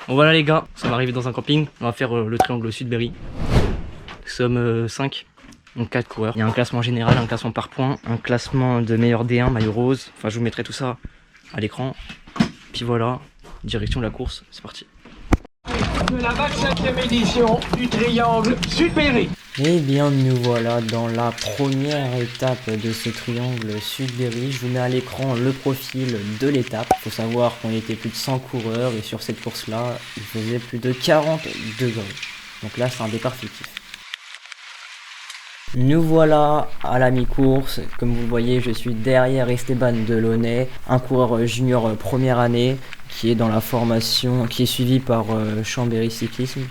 Bon voilà les gars, ça va arriver dans un camping, on va faire le triangle Sudbury. Nous sommes 5, donc 4 coureurs. Il y a un classement général, un classement par points, un classement de meilleur D1, maillot rose. Enfin je vous mettrai tout ça à l'écran. Puis voilà, direction de la course, c'est parti. De la 25e édition du triangle Sudbury. Eh bien nous voilà dans la première étape de ce triangle Sudbury. Je vous mets à l'écran le profil de l'étape. Il faut savoir qu'on était plus de 100 coureurs et sur cette course là il faisait plus de 40 degrés. Donc là c'est un départ fictif. Nous voilà à la mi-course. Comme vous le voyez, je suis derrière Esteban Delaunay, un coureur junior première année qui est dans la formation, qui est suivi par Chambéry Cyclisme.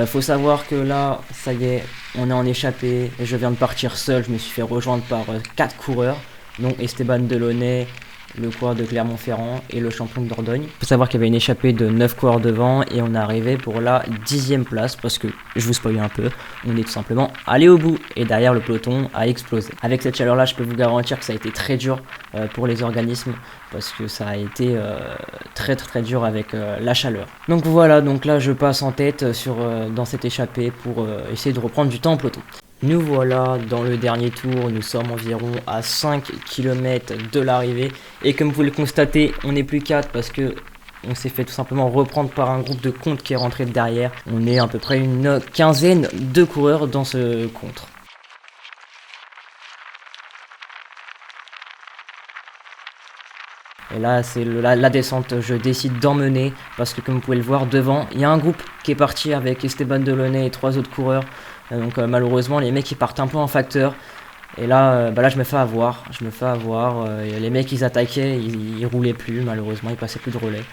Faut savoir que là, ça y est, on est en échappée et je viens de partir seul. Je me suis fait rejoindre par 4 coureurs, dont Esteban Delaunay, le coureur de Clermont-Ferrand et le champion de Dordogne. Faut savoir qu'il y avait une échappée de 9 coureurs devant et on est arrivé pour la 10e place parce que, je vous spoil un peu, on est tout simplement allé au bout et derrière le peloton a explosé. Avec cette chaleur là, je peux vous garantir que ça a été très dur pour les organismes parce que ça a été très dur avec la chaleur. Donc voilà, donc là je passe en tête dans cette échappée pour essayer de reprendre du temps en peloton. Nous voilà dans le dernier tour, nous sommes environ à 5 km de l'arrivée et comme vous le constatez, on n'est plus 4 parce que on s'est fait tout simplement reprendre par un groupe de contre qui est rentré derrière. On est à peu près une quinzaine de coureurs dans ce contre. Et là, c'est la descente, je décide d'emmener parce que comme vous pouvez le voir devant, il y a un groupe qui est parti avec Esteban Delaunay et 3 autres coureurs. Donc malheureusement, les mecs ils partent un peu en facteur. Et là, là je me fais avoir. Les mecs ils attaquaient, ils roulaient plus malheureusement, ils passaient plus de relais.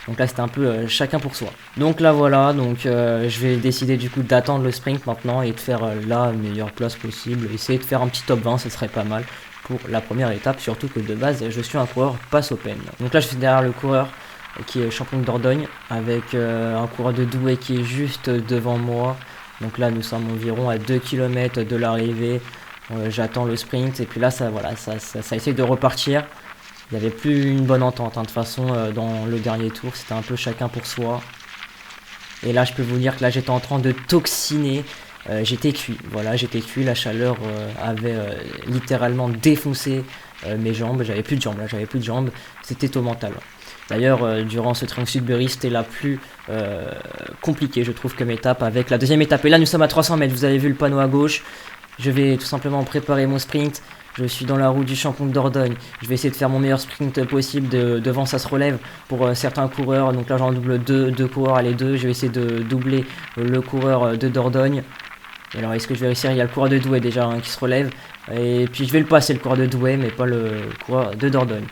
Donc là c'était un peu chacun pour soi. Donc là voilà, je vais décider du coup d'attendre le sprint maintenant et de faire la meilleure place possible. Essayer de faire un petit top 20, ce serait pas mal pour la première étape, surtout que de base je suis un coureur passe open. Donc là je suis derrière le coureur qui est champion de Dordogne avec un coureur de Douai qui est juste devant moi. Donc là nous sommes environ à 2 km de l'arrivée, j'attends le sprint et puis là ça essaye de repartir. Il n'y avait plus une bonne entente de toute façon dans le dernier tour, c'était un peu chacun pour soi. Et là je peux vous dire que là j'étais en train de toxiner, j'étais cuit, la chaleur avait littéralement défoncé mes jambes, j'avais plus de jambes, c'était au mental. D'ailleurs, durant ce triangle Sudbury, c'était la plus compliquée, je trouve, comme étape avec la deuxième étape. Et là, nous sommes à 300 mètres, vous avez vu le panneau à gauche. Je vais tout simplement préparer mon sprint. Je suis dans la roue du champion de Dordogne. Je vais essayer de faire mon meilleur sprint possible. Devant, ça se relève pour certains coureurs. Donc là, j'en double deux coureurs, allez deux. Je vais essayer de doubler le coureur de Dordogne. Et alors, est-ce que je vais réussir? Il y a le coureur de Douai déjà qui se relève. Et puis, je vais le passer, le coureur de Douai, mais pas le coureur de Dordogne.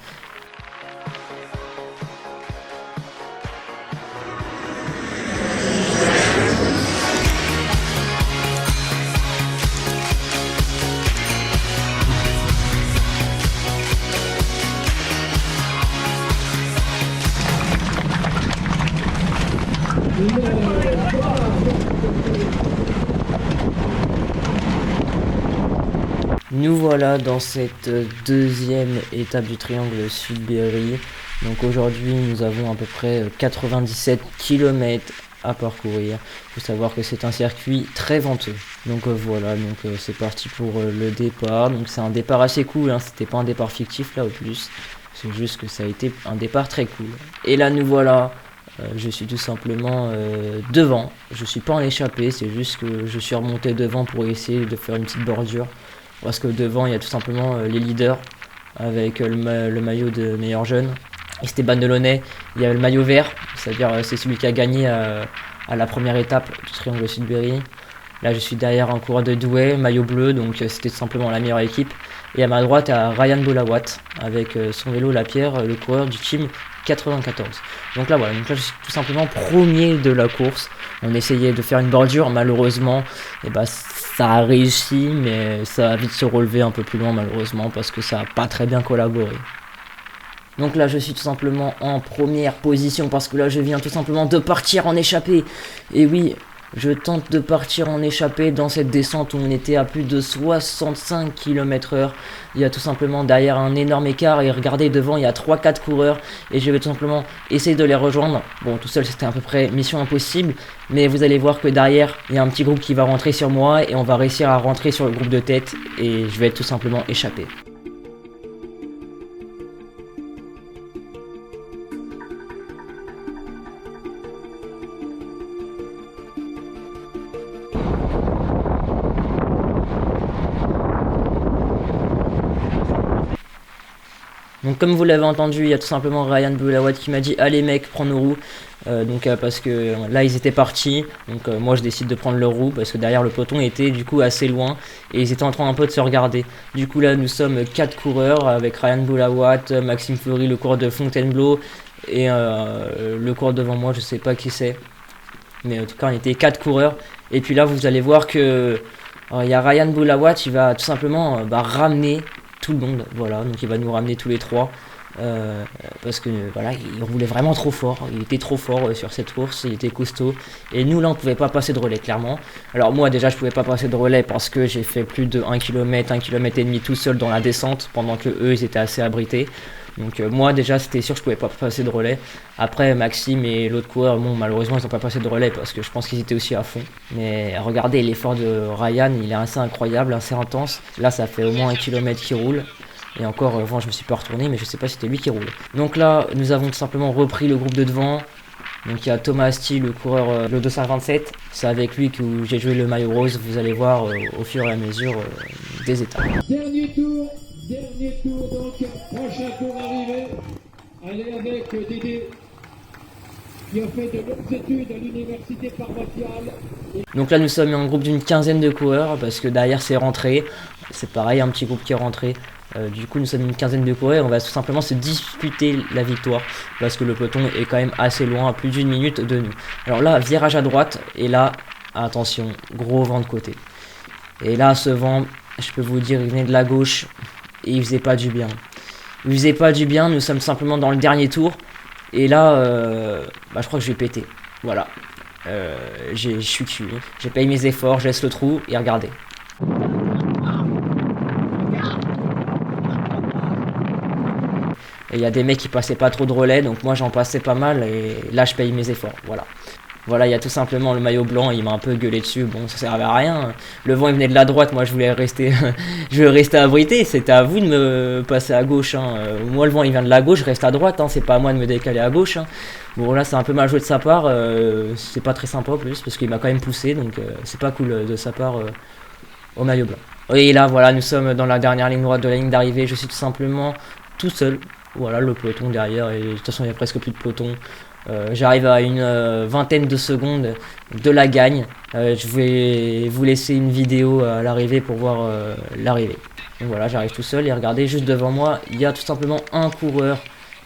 Nous voilà dans cette deuxième étape du triangle Sudbury. Donc aujourd'hui nous avons à peu près 97 km à parcourir. Il faut savoir que c'est un circuit très venteux. Donc voilà, c'est parti pour le départ. Donc c'est un départ assez cool, hein. C'était pas un départ fictif là au plus. C'est juste que ça a été un départ très cool. Et là nous voilà. Je suis tout simplement devant. Je suis pas en échappée, c'est juste que je suis remonté devant pour essayer de faire une petite bordure. Parce que devant il y a tout simplement les leaders avec le maillot de meilleur jeune. Esteban Delaunay, il y a le maillot vert, c'est-à-dire c'est celui qui a gagné à la première étape du triangle Sudbury. Là je suis derrière un coureur de Douai, maillot bleu, donc c'était tout simplement la meilleure équipe. Et à ma droite, il y a Ryan Bolawat avec son vélo La Pierre, le coureur du team 94. Donc là voilà, je suis tout simplement premier de la course. On essayait de faire une bordure, malheureusement, et ça a réussi, mais ça a vite se relever un peu plus loin malheureusement parce que ça n'a pas très bien collaboré. Donc là je suis tout simplement en première position parce que là je viens tout simplement de partir en échappée. Et oui, Je tente de partir en échappée dans cette descente où on était à plus de 65 km/h. Il y a tout simplement derrière un énorme écart et regardez devant il y a 3-4 coureurs et je vais tout simplement essayer de les rejoindre. Bon, tout seul c'était à peu près mission impossible, mais vous allez voir que derrière il y a un petit groupe qui va rentrer sur moi et on va réussir à rentrer sur le groupe de tête et je vais tout simplement échapper. Donc comme vous l'avez entendu, il y a tout simplement Ryan Boulawad qui m'a dit allez mec, prends nos roues. Parce que là ils étaient partis, donc moi je décide de prendre leur roue parce que derrière le peloton était du coup assez loin et ils étaient en train un peu de se regarder. Du coup là nous sommes 4 coureurs avec Ryan Boulawad, Maxime Fleury, le coureur de Fontainebleau et le coureur devant moi, je sais pas qui c'est. Mais en tout cas on était 4 coureurs et puis là vous allez voir que il y a Ryan Boulawad, il va tout simplement ramener tout le monde, voilà, donc il va nous ramener tous les trois parce que voilà, il roulait vraiment trop fort, il était trop fort sur cette course, il était costaud et nous là on pouvait pas passer de relais clairement. Alors moi déjà je pouvais pas passer de relais parce que j'ai fait plus de 1 km, 1 km et demi tout seul dans la descente pendant que eux ils étaient assez abrités. Donc moi déjà c'était sûr que je pouvais pas passer de relais. Après Maxime et l'autre coureur, bon malheureusement ils ont pas passé de relais parce que je pense qu'ils étaient aussi à fond. Mais regardez l'effort de Ryan, il est assez incroyable, assez intense. Là ça fait au moins 1 km qu'il roule. Et encore, avant je me suis pas retourné mais je sais pas si c'était lui qui roule. Donc là nous avons tout simplement repris le groupe de devant. Donc il y a Thomas Asti, le coureur le 227. C'est avec lui que j'ai joué le maillot rose. Vous allez voir au fur et à mesure des étapes. Dernier tour, donc prochain tour arrivé. Allez avec Dédé, qui a fait de longues études à l'université paroissiale. Donc là nous sommes en groupe d'une quinzaine de coureurs parce que derrière c'est rentré. C'est pareil, un petit groupe qui est rentré. Du coup nous sommes une quinzaine de coureurs et on va tout simplement se disputer la victoire parce que le peloton est quand même assez loin, à plus d'une minute de nous. Alors là virage à droite et là attention, gros vent de côté. Et là ce vent, je peux vous dire, il venait de la gauche. Et il faisait pas du bien. Il faisait pas du bien, nous sommes simplement dans le dernier tour. Et là, je crois que je vais péter. Voilà. Je suis cuit. J'ai payé mes efforts, je laisse le trou et regardez. Et il y a des mecs qui passaient pas trop de relais, donc moi j'en passais pas mal et là je paye mes efforts. Voilà. Voilà, il y a tout simplement le maillot blanc, il m'a un peu gueulé dessus, bon ça servait à rien. Le vent il venait de la droite, moi je voulais rester abrité, c'était à vous de me passer à gauche. Hein. Moi le vent il vient de la gauche, je reste à droite, hein. C'est pas à moi de me décaler à gauche. Hein. Bon là c'est un peu mal joué de sa part, c'est pas très sympa en plus, parce qu'il m'a quand même poussé, donc c'est pas cool de sa part au maillot blanc. Et là voilà, nous sommes dans la dernière ligne droite de la ligne d'arrivée, je suis tout simplement tout seul. Voilà, le peloton derrière, et de toute façon il n'y a presque plus de peloton. J'arrive à une vingtaine de secondes de la gagne. Je vais vous laisser une vidéo à l'arrivée pour voir l'arrivée. Donc voilà, j'arrive tout seul et regardez, juste devant moi, il y a tout simplement un coureur.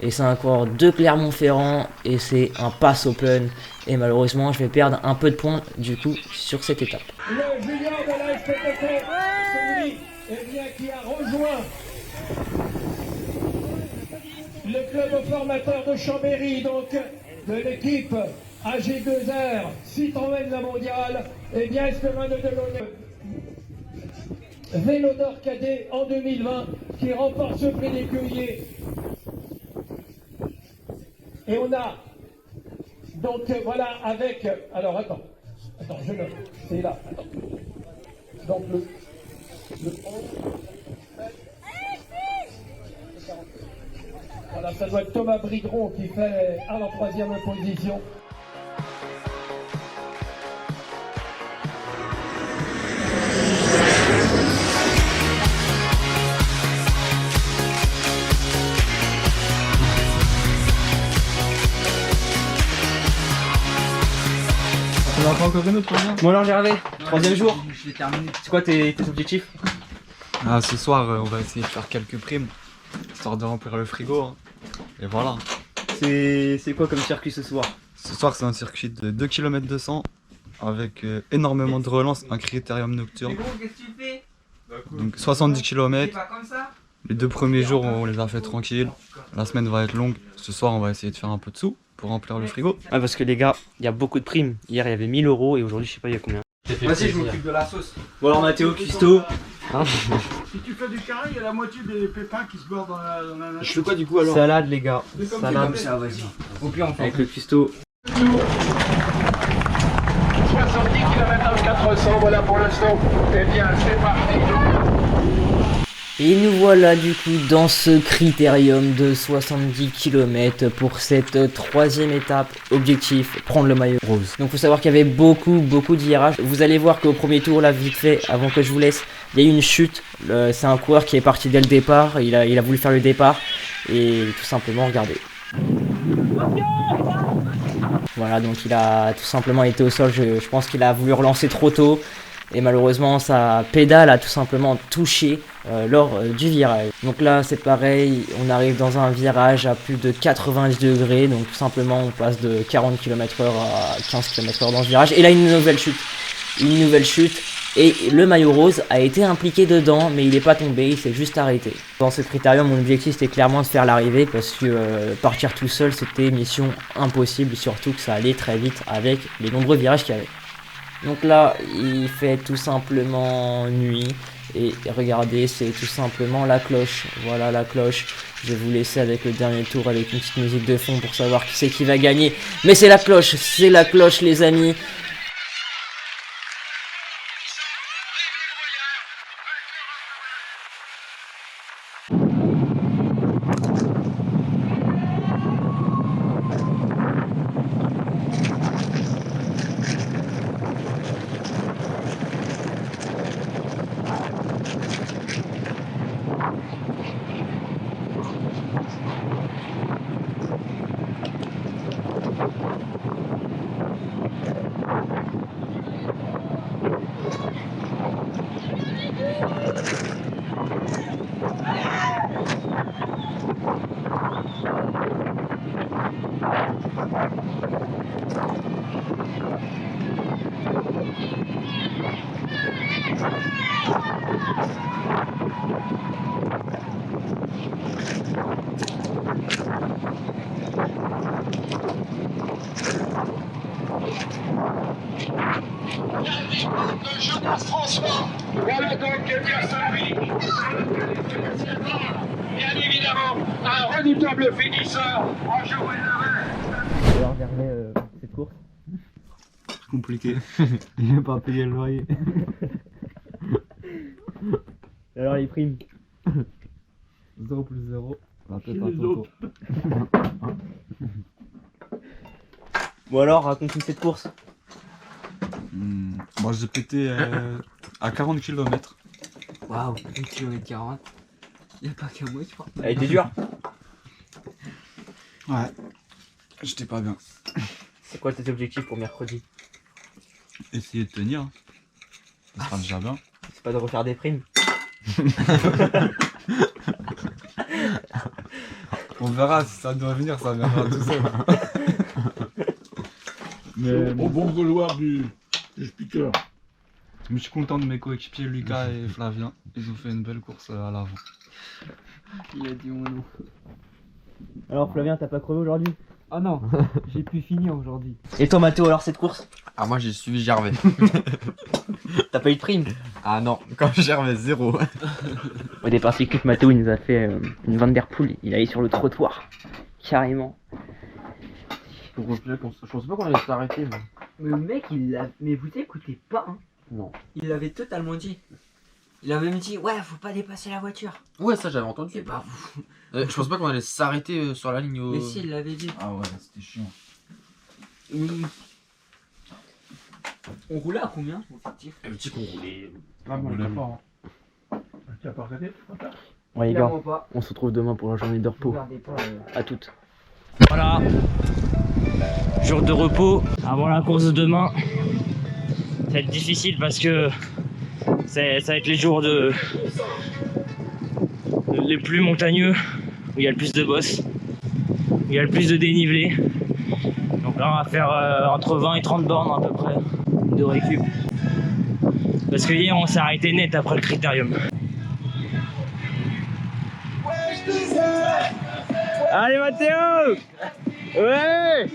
Et c'est un coureur de Clermont-Ferrand et c'est un pass open. Et malheureusement, je vais perdre un peu de points du coup sur cette étape. Le junior de la SPTT, celui qui a rejoint le club formateur de Chambéry, donc de l'équipe AG2R Citroën La Mondiale, et bien Esteban de Delaunay, Vélo d'Or cadet en 2020, qui remporte ce prix d'écuyer. Et on a donc voilà avec, alors attends, je note, c'est là, attends. Donc le 11. Voilà, ça doit être Thomas Bridron qui fait à la 3e position. On a encore une autre première. Bon alors Gervais, 3e jour. C'est quoi tes objectifs? Ce soir, on va essayer de faire quelques primes, histoire de remplir le frigo. Hein. Et voilà. C'est quoi comme circuit ce soir? Ce soir, c'est un circuit de 2 km 200 avec énormément de relance, un critérium nocturne. Donc 70 km. Les 2 premiers jours, on les a fait tranquilles. La semaine va être longue. Ce soir, on va essayer de faire un peu de sous. pour remplir le frigo. Ouais, parce que les gars, il y a beaucoup de primes. Hier, il y avait 1000 € et aujourd'hui, je sais pas, il y a combien. Vas-y, je m'occupe de la sauce. Bon, alors, Mathéo, cuistot. Hein Si tu fais du carré, il y a la moitié des pépins qui se beurrent dans la je fais quoi du coup alors? Salade, les gars. Salade. ça, vas-y. Au pire, on fait. Avec le cuistot. 70 km 400, voilà pour l'instant. Eh bien, c'est parti. Et nous voilà du coup dans ce critérium de 70 km pour cette troisième étape. Objectif, prendre le maillot rose. Donc faut savoir qu'il y avait beaucoup de virages. Vous allez voir qu'au premier tour là, vite fait, avant que je vous laisse, il y a eu une chute. C'est un coureur qui est parti dès le départ, il a voulu faire le départ et tout simplement regardez. Voilà, donc il a tout simplement été au sol, je pense qu'il a voulu relancer trop tôt. Et malheureusement sa pédale a tout simplement touché lors du virage. Donc là c'est pareil, on arrive dans un virage à plus de 90 degrés. Donc tout simplement on passe de 40 km/h à 15 km/h dans ce virage. Et là une nouvelle chute. Et le maillot rose a été impliqué dedans, mais il n'est pas tombé, il s'est juste arrêté. Dans ce critérium, mon objectif c'était clairement de faire l'arrivée parce que partir tout seul c'était mission impossible. Surtout que ça allait très vite avec les nombreux virages qu'il y avait. Donc là, il fait tout simplement nuit. Et regardez, c'est tout simplement la cloche. Voilà la cloche. Je vais vous laisser avec le dernier tour avec une petite musique de fond pour savoir qui c'est qui va gagner. Mais c'est la cloche les amis. François, voilà donc Pierre-Saint-Louis. Bien évidemment, un redoutable finisseur en jouant l'arrêt. Alors regardez cette course. Compliqué. J'ai pas payé le loyer. Et alors les primes. 0 plus 0. Bon alors raconte-nous cette course. Moi j'ai pété à 40 km. Waouh, 1 km 40. Y'a pas qu'à moi, tu crois. Elle était dure. Ouais. J'étais pas bien. C'est quoi tes objectifs pour mercredi? Essayer de tenir. Ça sera déjà bien. C'est pas de refaire des primes. On verra si ça doit venir, ça viendra tout seul. Mais Au bon vouloir du speaker. je suis content de mes coéquipiers Lucas et Flavien. Ils ont fait une belle course à l'avant. Il a dit mon nom. Alors Flavien, t'as pas crevé aujourd'hui? Ah non, j'ai pu finir aujourd'hui. Et toi Mathéo, alors cette course? Ah, moi j'ai suivi Gervais. T'as pas eu de prime? Ah non, quand Gervais, 0. Au départ cyclique, Mathéo il nous a fait une Van Der Poel. Il allait sur le trottoir. Carrément. Je pensais pas qu'on allait s'arrêter. Mais le mec, il l'a. Mais vous écoutez pas, hein? Non. Il l'avait totalement dit. Il avait même dit, ouais, faut pas dépasser la voiture. Ouais, ça j'avais entendu. C'est pas vous. Je pense pas qu'on allait s'arrêter sur la ligne au... Mais si, il l'avait dit. Ah ouais, c'était chiant. On roulait à combien, effectif? Le petit qu'on roulait. Ah bon, on l'a pas. Tu as pas regardé? Ouais les gars, Clairement pas. on se retrouve demain pour la journée de repos. Regardez pas. À toutes. Voilà. Jour de repos avant la course de demain. Ça va être difficile parce que ça va être les jours les plus montagneux, où il y a le plus de bosses, où il y a le plus de dénivelé. Donc là on va faire entre 20 et 30 bornes à peu près de récup. Parce que hier on s'est arrêté net après le critérium. Allez Mathéo! Ouais.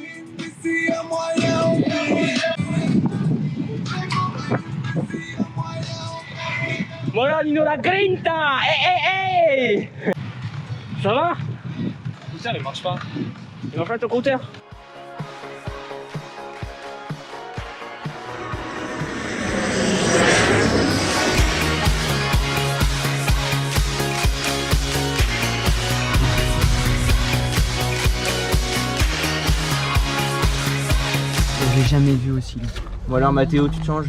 Voilà Nino la grinta. Hey. Ça va? Putain, il marche pas. Il marche pas ton compteur? Je l'ai jamais vu aussi. Voilà Mathéo, tu te changes.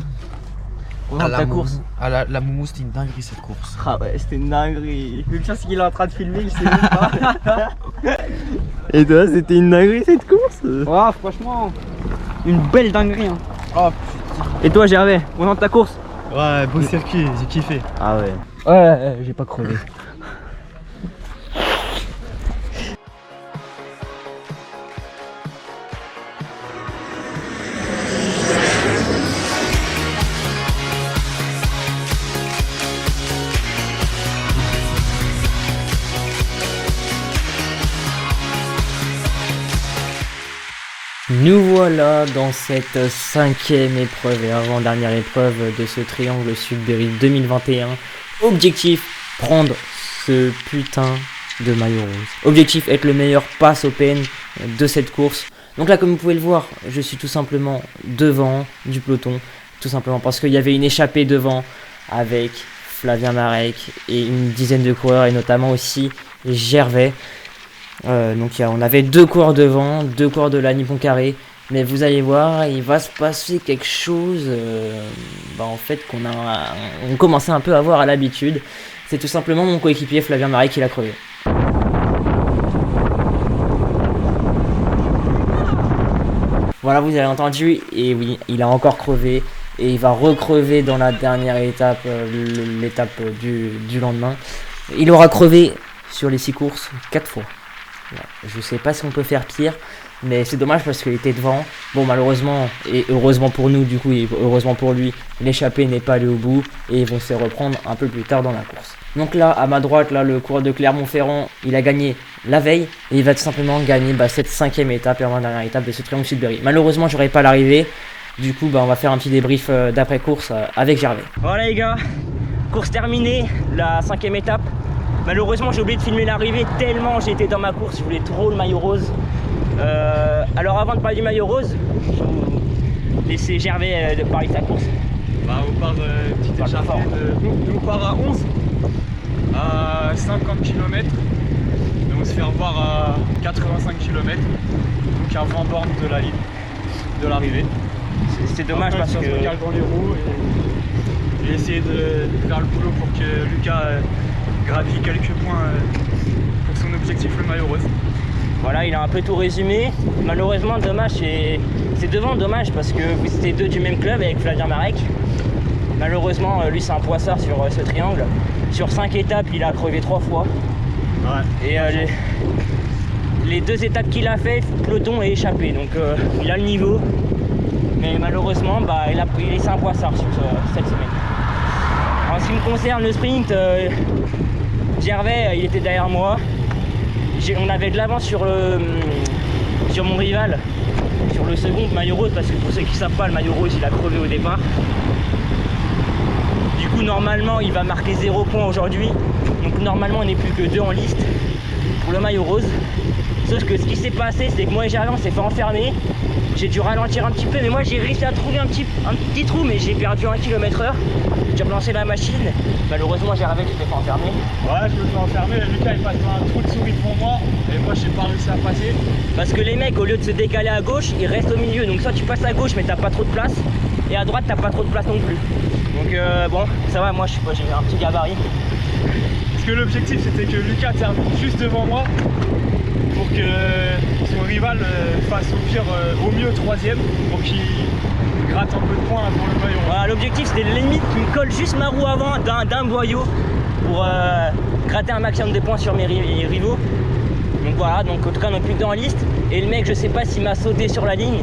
On va ta course. La moumou, c'était une dinguerie cette course. Ah ouais, c'était une dinguerie. Le pire c'est qu'il est en train de filmer, il sait même pas. Et toi, c'était une dinguerie cette course? Ouais, franchement. Une belle dinguerie hein. Oh Et toi Gervais, content de ta course? Ouais, beau circuit, j'ai kiffé. Ah ouais. Ouais, j'ai pas crevé. Nous voilà dans cette 5e épreuve et avant-dernière épreuve de ce triangle Sudbury 2021. Objectif, prendre ce putain de maillot rose. Objectif, être le meilleur pass open de cette course. Donc là, comme vous pouvez le voir, je suis tout simplement devant du peloton. Tout simplement parce qu'il y avait une échappée devant avec Flavien Marek et une dizaine de coureurs et notamment aussi Gervais. Donc on avait 2 coureurs devant, 2 coureurs de la Nippon Carré, mais vous allez voir, il va se passer quelque chose en fait on commençait un peu à avoir à l'habitude. C'est tout simplement mon coéquipier Flavien Marek qui l'a crevé. Voilà, vous avez entendu, et oui, il a encore crevé, et il va recrever dans la dernière étape, l'étape du lendemain. Il aura crevé sur les 6 courses 4 fois. Je sais pas si on peut faire pire, mais c'est dommage parce qu'il était devant. Bon, malheureusement, et heureusement pour nous du coup, et heureusement pour lui, l'échappée n'est pas allée au bout et ils vont se reprendre un peu plus tard dans la course. Donc là, à ma droite, là, le coureur de Clermont-Ferrand, il a gagné la veille et il va tout simplement gagner cette 5e étape et avant-dernière étape de ce triangle Sudbury. Malheureusement, j'aurais pas l'arrivée. Du coup, on va faire un petit débrief d'après-course avec Gervais. Voilà les gars, course terminée, la 5e étape. Malheureusement j'ai oublié de filmer l'arrivée tellement j'étais dans ma course, je voulais trop le maillot rose. Alors avant de parler du maillot rose, je vais vous laisser Gervais de parler de sa course. Bah on part petite échappée nous on part à 11 à 50 km. Donc on se fait revoir à 85 km. Donc avant borne de la ligne de l'arrivée. C'est dommage parce que on se recale dans les roues et j'ai essayé de faire le boulot pour que Lucas gravit quelques points pour son objectif, le maillot rose. Voilà, il a un peu tout résumé. Malheureusement, dommage, c'est devant dommage parce que vous étiez 2 du même club avec Flavien Marek. Malheureusement, lui c'est un poissard sur ce triangle. Sur 5 étapes, il a crevé 3 fois. Ouais. Et les 2 étapes qu'il a fait, peloton est échappé. Donc il a le niveau. Mais malheureusement, c'est un poissard sur cette semaine. En ce qui me concerne le sprint, Gervais il était derrière moi. On avait de l'avance sur mon rival, sur le second maillot rose, parce que pour ceux qui ne savent pas, le maillot rose il a crevé au départ. Du coup normalement il va marquer 0 points aujourd'hui. Donc normalement on n'est plus que 2 en liste pour le maillot rose. Sauf que ce qui s'est passé, c'est que moi et Gervais on s'est fait enfermer. J'ai dû ralentir un petit peu, mais moi j'ai réussi à trouver un petit trou, mais j'ai perdu 1 km/h. J'ai relancé la machine. Malheureusement Gervais tu t'es fait enfermer. Ouais, je me fais enfermer. Lucas il passe dans un trou de souris devant moi et moi j'ai pas réussi à passer. Parce que les mecs, au lieu de se décaler à gauche, ils restent au milieu. Donc soit tu passes à gauche mais t'as pas trop de place, et à droite t'as pas trop de place non plus. Donc bon, ça va, moi j'ai un petit gabarit. Parce que l'objectif c'était que Lucas termine juste devant moi pour que son rival fasse au pire au mieux 3ème pour qu'il gratte un peu de points pour le maillot. Voilà, l'objectif c'était limite qu'il me colle juste ma roue avant d'un boyau pour gratter un maximum de points sur mes rivaux. Donc voilà, donc en tout cas on n'est plus que dans la liste. Et le mec, je sais pas s'il m'a sauté sur la ligne.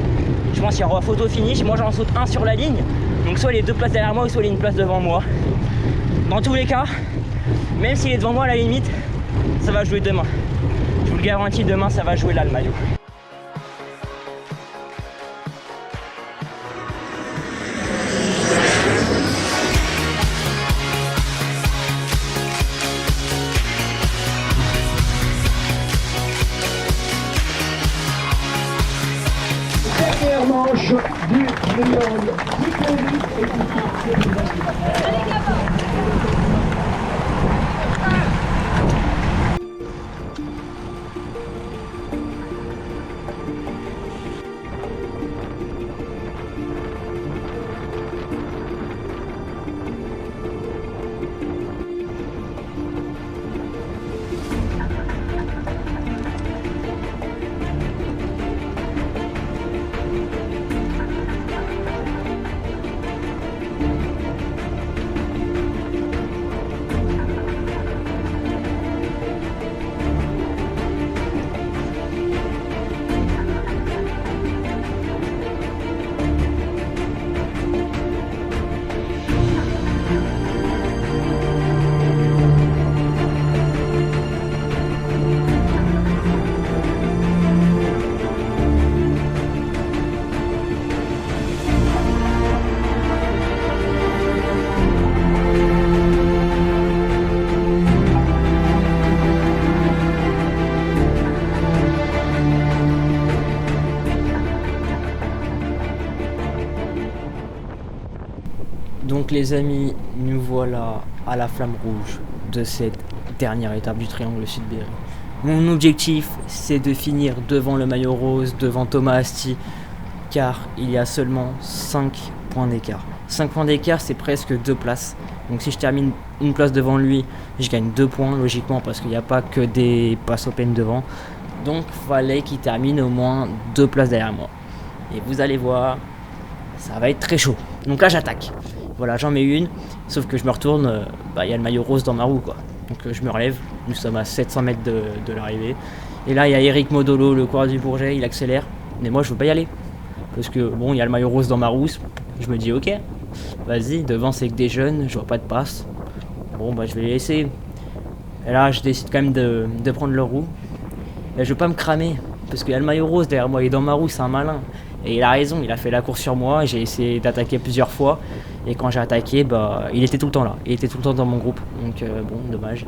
Je pense qu'il y aura photo finish. Moi j'en saute un sur la ligne. Donc soit il est 2 places derrière moi ou soit il est une place devant moi. Dans tous les cas, même s'il est devant moi à la limite, ça va jouer demain. Je vous le garantis, demain ça va jouer là le maillot. Donc les amis, nous voilà à la flamme rouge de cette dernière étape du triangle Sudbury. Mon objectif, c'est de finir devant le maillot rose, devant Thomas Asti, car il y a seulement 5 points d'écart. 5 points d'écart, c'est presque 2 places. Donc si je termine une place devant lui, je gagne 2 points logiquement parce qu'il n'y a pas que des passes open devant. Donc fallait qu'il termine au moins 2 places derrière moi. Et vous allez voir, ça va être très chaud. Donc là j'attaque. Voilà, j'en mets une, sauf que je me retourne, y a le maillot rose dans ma roue quoi. Donc je me relève, nous sommes à 700 mètres de l'arrivée. Et là il y a Eric Modolo, le coureur du Bourget, il accélère. Mais moi je veux pas y aller. Parce que bon, il y a le maillot rose dans ma roue. Je me dis ok, vas-y, devant c'est que des jeunes, je vois pas de passe. Bon je vais les laisser. Et là je décide quand même de prendre leur roue. Et je veux pas me cramer, parce qu'il y a le maillot rose derrière moi, il est dans ma roue, c'est un malin. Et il a raison, il a fait la course sur moi, j'ai essayé d'attaquer plusieurs fois. Et quand j'ai attaqué, il était tout le temps là, il était tout le temps dans mon groupe. Donc bon, dommage.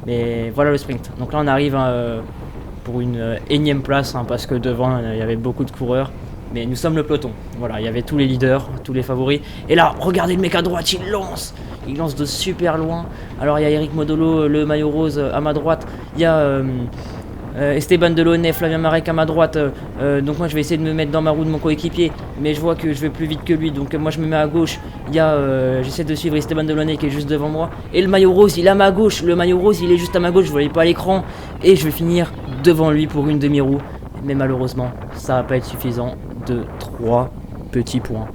Mais voilà le sprint. Donc là on arrive pour une énième place, parce que devant il y avait beaucoup de coureurs. Mais nous sommes le peloton, voilà, il y avait tous les leaders, tous les favoris. Et là, regardez le mec à droite, il lance de super loin. Alors il y a Eric Modolo, le maillot rose à ma droite. Il y a Esteban Delaunay, Flavien Marek à ma droite. Donc moi je vais essayer de me mettre dans ma roue de mon coéquipier. Mais je vois que je vais plus vite que lui, donc moi je me mets à gauche. Il y a, j'essaie de suivre Esteban Delaunay qui est juste devant moi. Et le maillot rose, il est à ma gauche. Le maillot rose, il est juste à ma gauche, je ne voyais pas à l'écran. Et je vais finir devant lui pour une demi-roue. Mais malheureusement, ça va pas être suffisant. De 3 petits points,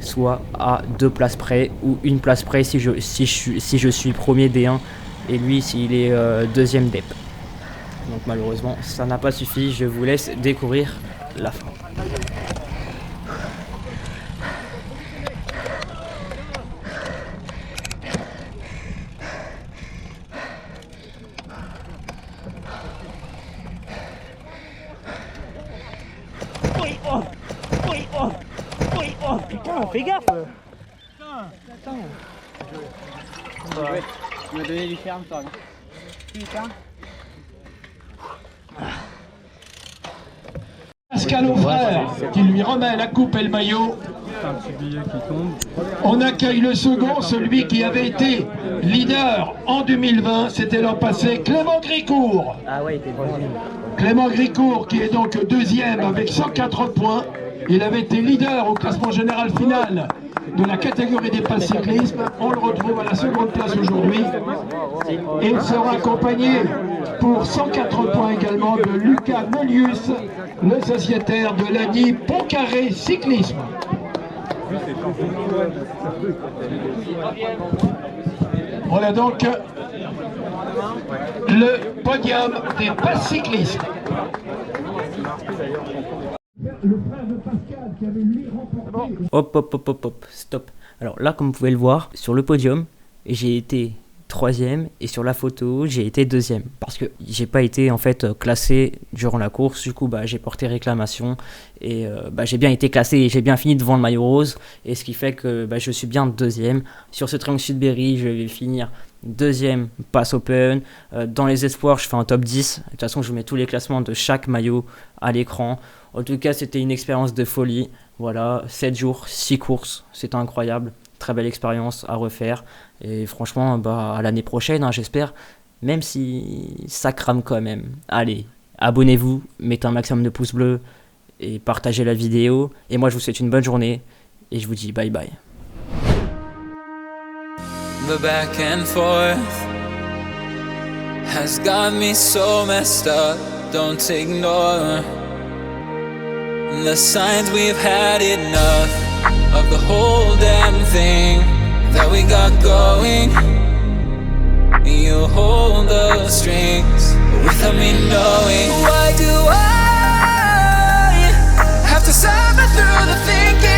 soit à 2 places près ou 1 place près si je suis premier D1 et lui s'il est deuxième DEP. Donc malheureusement ça n'a pas suffi, je vous laisse découvrir la fin. Putain, fais gaffe! Putain! Tu m'as donné les fermes, toi. Putain! Pascal Auffrère qui lui remet la coupe et le maillot. On accueille le second, celui qui avait été leader en 2020, c'était l'an passé, Clément Gricourt. Ah ouais, t'es bon. Clément Gricourt qui est donc deuxième avec 104 points. Il avait été leader au classement général final de la catégorie des passes cyclisme. On le retrouve à la seconde place aujourd'hui. Et il sera accompagné pour 104 points également de Lucas Melius, le sociétaire de l'ANI Pontcarré Cyclisme. Voilà donc le podium des passes cyclistes. Le frère de Pascal qui avait lui remporté. Hop, stop. Alors là, comme vous pouvez le voir, sur le podium, j'ai été 3e et sur la photo, j'ai été 2e. Parce que j'ai pas été en fait classé durant la course. Du coup, j'ai porté réclamation et j'ai bien été classé et j'ai bien fini devant le maillot rose. Et ce qui fait que je suis bien 2e. Sur ce triangle Sudbury, je vais finir 2e pass open. Dans les espoirs, je fais un top 10. De toute façon, je vous mets tous les classements de chaque maillot à l'écran. En tout cas, c'était une expérience de folie. Voilà, 7 jours, 6 courses, c'était incroyable. Très belle expérience à refaire. Et franchement, bah, à l'année prochaine, hein, j'espère. Même si ça crame quand même. Allez, abonnez-vous, mettez un maximum de pouces bleus et partagez la vidéo. Et moi, je vous souhaite une bonne journée et je vous dis bye bye. The back and forth has got me so messed up. Don't ignore the signs. We've had enough of the whole damn thing that we got going. You hold the strings without me knowing. Why do I have to suffer through the thinking?